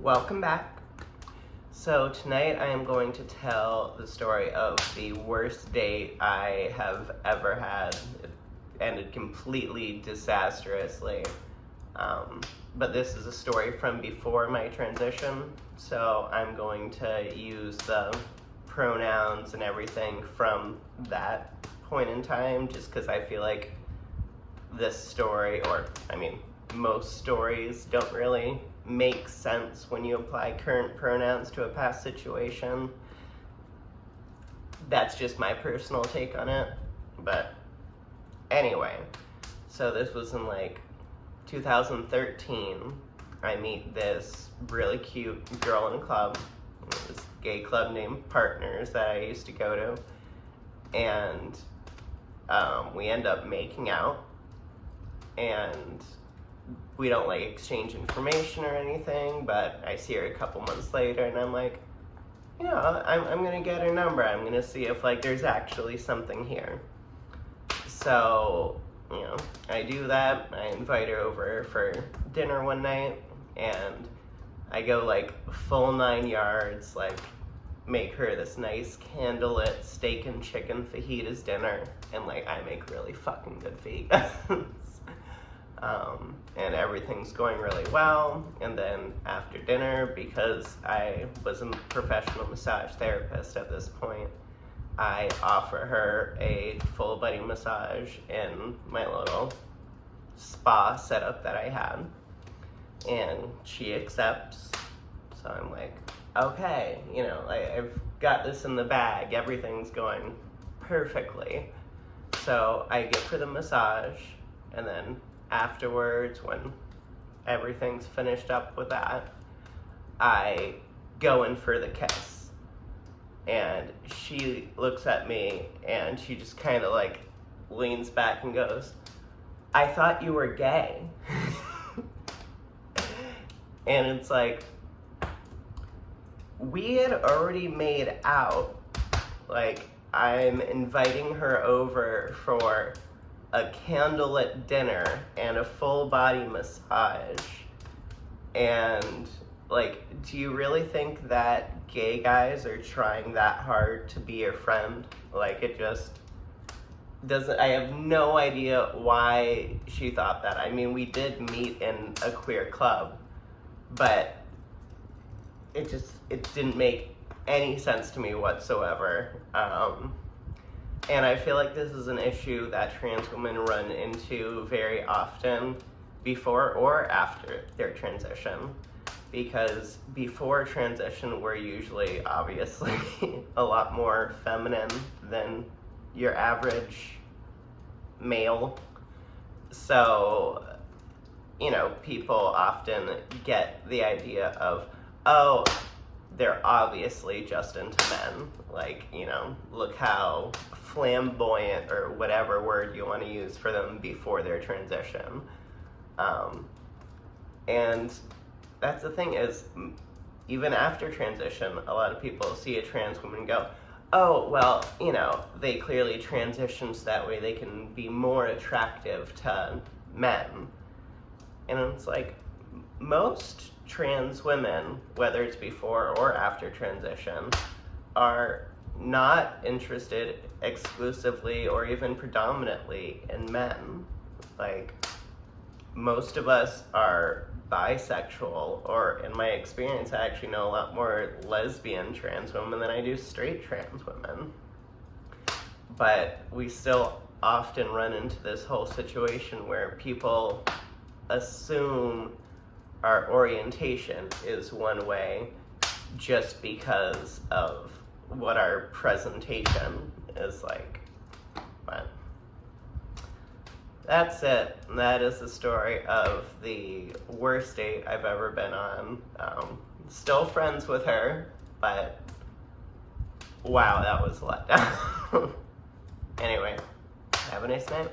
Welcome back. So tonight I am going to tell the story of the worst date I have ever had. It ended completely disastrously. But this is a story from before my transition, so I'm going to use the pronouns and everything from that point in time, just because I feel like this story, most stories don't really make sense when you apply current pronouns to a past situation. That's just my personal take on it. But anyway, so this was in 2013. I meet this really cute girl in a club, this gay club named Partners that I used to go to, and we end up making out, and we don't exchange information or anything, but I see her a couple months later and I'm like, I'm gonna get her number. I'm gonna see if there's actually something here. So, I do that. I invite her over for dinner one night and I go full 9 yards, make her this nice candlelit steak and chicken fajitas dinner, and I make really fucking good fajitas. And everything's going really well, and then after dinner, because I was a professional massage therapist at this point, I offer her a full body massage in my little spa setup that I had, and she accepts. So I'm like, okay, I've got this in the bag, everything's going perfectly. So I give her the massage, and then afterwards, when everything's finished up with that, I go in for the kiss. And she looks at me and she just kind of leans back and goes, "I thought you were gay." And it's we had already made out. I'm inviting her over for a candlelit dinner and a full body massage, and do you really think that gay guys are trying that hard to be your friend? It just doesn't. I have no idea why she thought that. I mean, we did meet in a queer club, but it didn't make any sense to me whatsoever. And I feel like this is an issue that trans women run into very often before or after their transition. Because before transition, we're usually obviously a lot more feminine than your average male. So, people often get the idea of, oh, they're obviously just into men. Look how flamboyant, or whatever word you want to use for them, before their transition. And that's the thing is, even after transition, a lot of people see a trans woman and go, oh, well, they clearly transitioned so that way they can be more attractive to men. And it's most trans women, whether it's before or after transition, are not interested exclusively or even predominantly in men. Most of us are bisexual, or in my experience, I actually know a lot more lesbian trans women than I do straight trans women. But we still often run into this whole situation where people assume our orientation is one way just because of what our presentation is like. But that's it. That is the story of the worst date I've ever been on. Still friends with her, but wow, that was a letdown. Anyway, have a nice night.